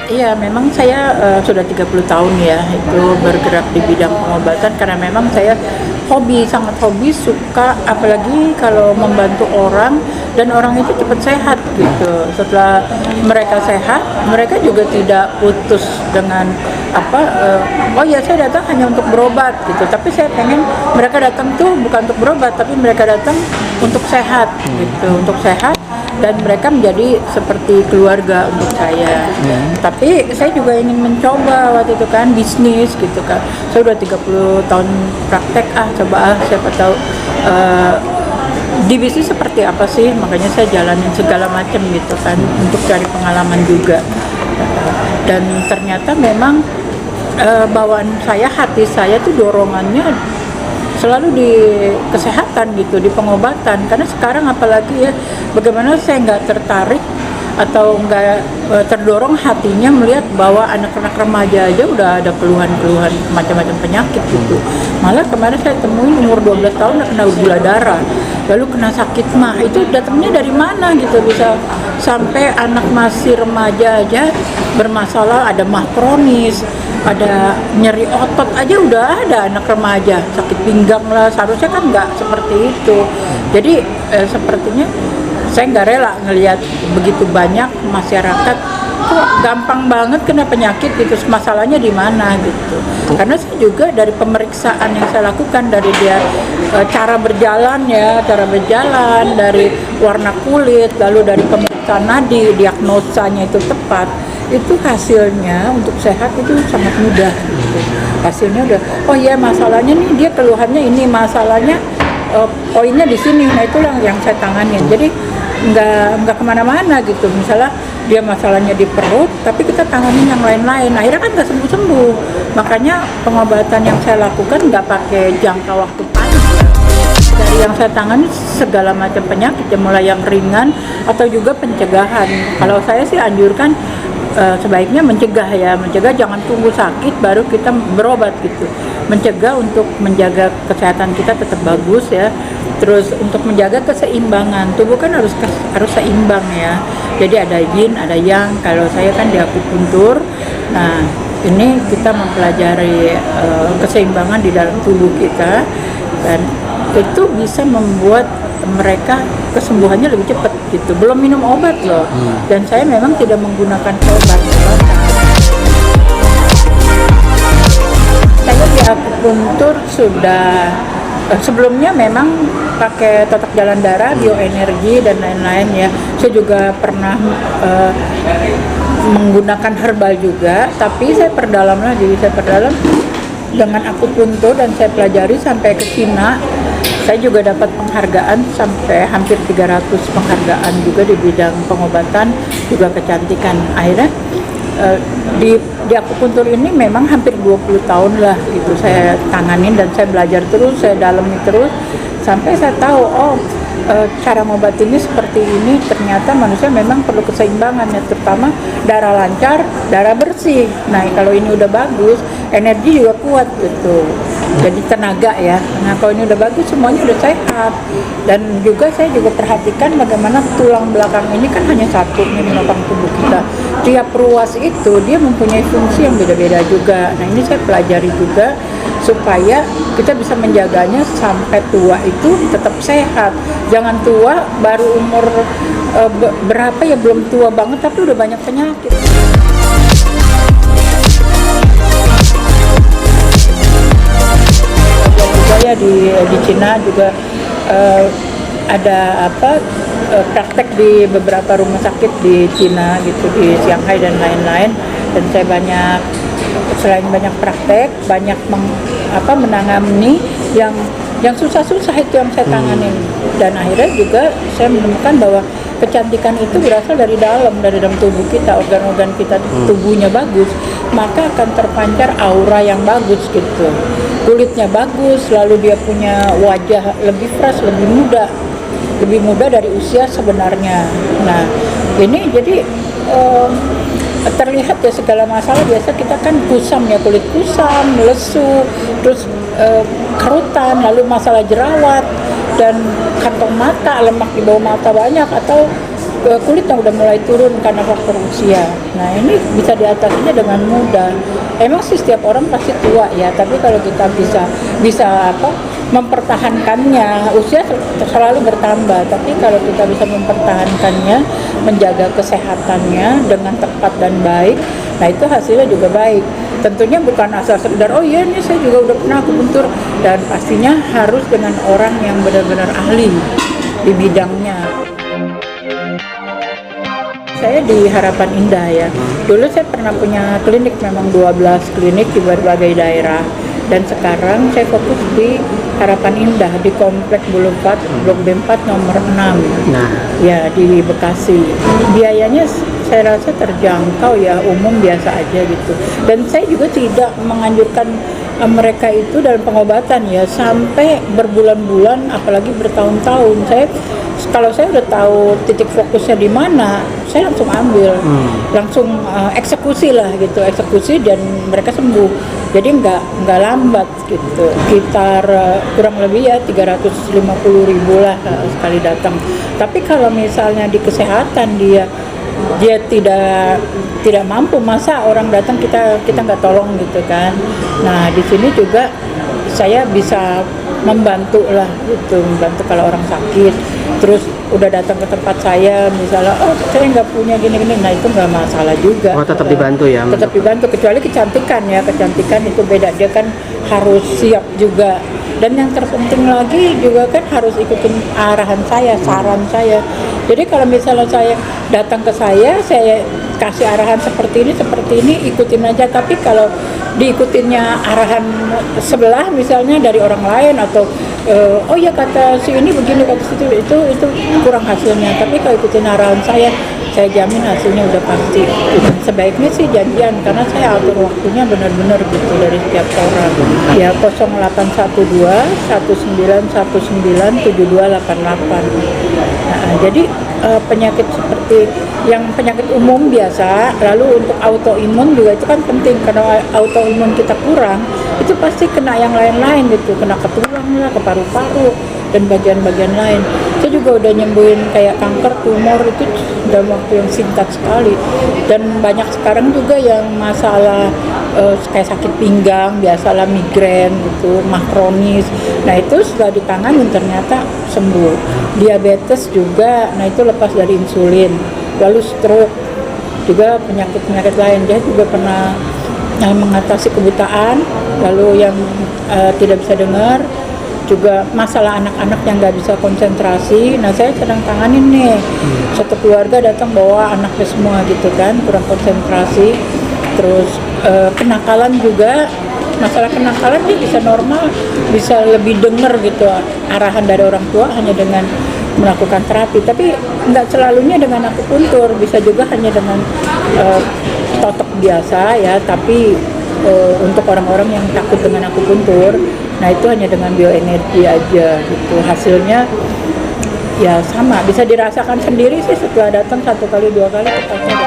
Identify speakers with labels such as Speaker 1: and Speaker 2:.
Speaker 1: Iya, memang saya sudah 30 tahun ya itu bergerak di bidang pengobatan karena memang saya hobi, sangat hobi, suka apalagi kalau membantu orang dan orang itu cepat sehat gitu. Setelah mereka sehat, mereka juga tidak putus dengan oh ya saya datang hanya untuk berobat gitu. Tapi saya pengen mereka datang tuh bukan untuk berobat, tapi mereka datang untuk sehat gitu, untuk sehat dan mereka menjadi seperti keluarga untuk saya. Tapi saya juga ingin mencoba waktu itu kan bisnis gitu kan. Saya udah 30 tahun praktek coba siapa tahu di bisnis seperti apa sih, makanya saya jalanin segala macam gitu kan untuk cari pengalaman juga. Dan ternyata memang bawaan saya, hati saya tuh dorongannya selalu di kesehatan gitu, di pengobatan. Karena sekarang apalagi ya, bagaimana saya nggak tertarik atau nggak terdorong hatinya melihat bahwa anak-anak remaja aja udah ada keluhan-keluhan macam-macam penyakit gitu. Malah kemarin saya temuin umur 12 tahun kena gula darah, lalu kena sakit mah. Itu datangnya dari mana gitu, bisa sampai anak masih remaja aja bermasalah, ada mah kronis, ada nyeri otot aja udah ada anak remaja, sakit pinggang lah, seharusnya kan nggak seperti itu. Jadi sepertinya saya nggak rela ngelihat begitu banyak masyarakat kok gampang banget kena penyakit gitu, masalahnya di mana gitu. Karena saya juga dari pemeriksaan yang saya lakukan, dari dia cara berjalan, dari warna kulit, lalu dari pemeriksaan nadi, diagnosanya itu tepat, itu hasilnya untuk sehat itu sangat mudah gitu. Hasilnya udah, oh iya masalahnya nih dia keluhannya ini, masalahnya poinnya di sini, nah itulah yang saya tanganin. Jadi nggak kemana-mana gitu. Misalnya dia masalahnya di perut, tapi kita tanganin yang lain-lain, akhirnya kan nggak sembuh-sembuh. Makanya pengobatan yang saya lakukan nggak pakai jangka waktu panjang. Dari yang saya tangani segala macam penyakit, mulai yang ringan atau juga pencegahan. Kalau saya sih anjurkan sebaiknya mencegah ya, mencegah, jangan tunggu sakit baru kita berobat gitu. Mencegah untuk menjaga kesehatan kita tetap bagus ya. Terus untuk menjaga keseimbangan tubuh kan harus seimbang ya. Jadi ada yin, ada yang. Kalau saya kan di akupuntur. Nah, ini kita mempelajari keseimbangan di dalam tubuh kita, dan itu bisa membuat mereka kesembuhannya lebih cepat gitu. Belum minum obat loh. Dan saya memang tidak menggunakan obat. Saya di akupuntur sudah sebelumnya memang pakai totok jalan darah, bioenergi dan lain-lain ya. Saya juga pernah menggunakan herbal juga, tapi saya perdalam lagi, dengan akupuntur dan saya pelajari sampai ke Cina. Saya juga dapat penghargaan sampai hampir 300 penghargaan juga di bidang pengobatan, juga kecantikan. Akhirnya di akupuntur ini memang hampir 20 tahun lah gitu saya tanganin, dan saya belajar terus, saya dalami terus sampai saya tahu cara ngobatinnya seperti ini. Ternyata manusia memang perlu keseimbangan ya, terutama darah lancar, darah bersih. Nah kalau ini udah bagus, energi juga kuat gitu, jadi tenaga ya. Nah kalau ini udah bagus, semuanya udah sehat. Dan juga saya juga perhatikan bagaimana tulang belakang ini kan hanya satu nih menopang tubuh kita. Tiap ruas itu dia mempunyai fungsi yang beda-beda juga. Nah ini saya pelajari juga supaya kita bisa menjaganya sampai tua itu tetap sehat. Jangan tua baru umur berapa ya, belum tua banget tapi udah banyak penyakit. Saya di Cina juga ada praktek di beberapa rumah sakit di Cina gitu, di Shanghai dan lain-lain. Dan saya selain banyak praktek, banyak menangani yang susah-susah itu yang saya tanganin. Dan akhirnya juga saya menemukan bahwa kecantikan itu berasal dari dalam tubuh kita. Organ-organ kita tubuhnya bagus, maka akan terpancar aura yang bagus gitu. Kulitnya bagus, lalu dia punya wajah lebih fresh, lebih muda dari usia sebenarnya. Nah ini jadi terlihat ya segala masalah. Biasa kita kan kusam ya, kulit kusam, lesu, terus kerutan, lalu masalah jerawat dan kantong mata, lemak di bawah mata banyak, atau kulitnya udah mulai turun karena faktor usia. Nah ini bisa diatasinya dengan mudah. Emang sih setiap orang pasti tua ya, tapi kalau kita bisa mempertahankannya, usia selalu bertambah, tapi kalau kita bisa mempertahankannya, menjaga kesehatannya dengan tepat dan baik, nah itu hasilnya juga baik. Tentunya bukan asal sekedar oh iya ini saya juga udah pernah akupuntur, dan pastinya harus dengan orang yang benar-benar ahli di bidangnya. Saya di Harapan Indah ya. Dulu saya pernah punya klinik, memang 12 klinik di berbagai daerah. Dan sekarang saya fokus di Harapan Indah di Komplek Boulevard Blok B4 nomor 6.
Speaker 2: Nah,
Speaker 1: Ya, di Bekasi. Biayanya saya rasa terjangkau ya, umum biasa aja gitu. Dan saya juga tidak menganjurkan mereka itu dalam pengobatan ya sampai berbulan-bulan, apalagi bertahun-tahun. Kalau saya udah tahu titik fokusnya di mana, saya langsung ambil, langsung eksekusi lah gitu, eksekusi dan mereka sembuh. Jadi nggak lambat gitu. Sekitar kurang lebih ya 350.000 lah sekali datang. Tapi kalau misalnya di kesehatan dia tidak mampu, masa orang datang kita nggak tolong gitu kan. Nah di sini juga saya bisa membantu lah gitu, membantu kalau orang sakit terus udah datang ke tempat saya misalnya oh saya nggak punya gini-gini, nah itu nggak masalah juga.
Speaker 2: oh tetap dibantu ya?
Speaker 1: Tetap dibantu, kecuali kecantikan ya, kecantikan itu beda, dia kan harus siap juga. Dan yang terpenting lagi juga kan harus ikutin arahan saya, saran saya. Jadi kalau misalnya saya datang ke saya kasih arahan seperti ini, ikutin aja. Tapi kalau diikutinnya arahan sebelah misalnya dari orang lain atau oh ya kata si ini begini, kata situ, itu kurang hasilnya. Tapi kalau ikutin arahan saya jamin hasilnya udah pasti. Sebaiknya sih janjian, karena saya atur waktunya benar-benar gitu dari setiap orang. Ya 0812 1919 7288. Nah, jadi penyakit seperti yang penyakit umum biasa, lalu untuk autoimun juga itu kan penting, karena autoimun kita kurang, itu pasti kena yang lain-lain gitu, kena ke tulang lah, ke paru-paru dan bagian-bagian lain. Saya juga udah nyembuhin kayak kanker, tumor itu dalam waktu yang singkat sekali. Dan banyak sekarang juga yang masalah kayak sakit pinggang, biasalah migrain gitu, mah kronis. Nah itu setelah ditanganin ternyata sembuh. Diabetes juga, nah itu lepas dari insulin. Lalu stroke, juga penyakit-penyakit lain. Dia juga pernah mengatasi kebutaan, lalu yang tidak bisa dengar, juga masalah anak-anak yang nggak bisa konsentrasi. Nah saya sedang tanganin nih, satu keluarga datang bawa anaknya semua gitu kan, kurang konsentrasi. Terus kenakalan juga, masalah kenakalan dia bisa normal, bisa lebih dengar gitu arahan dari orang tua hanya dengan melakukan terapi. Tapi nggak selalunya dengan akupuntur, bisa juga hanya dengan totok biasa ya. Tapi untuk orang-orang yang takut dengan akupuntur, nah itu hanya dengan bioenergi aja gitu. Hasilnya ya sama, bisa dirasakan sendiri sih setelah datang 1 kali 2 kali, tepatnya.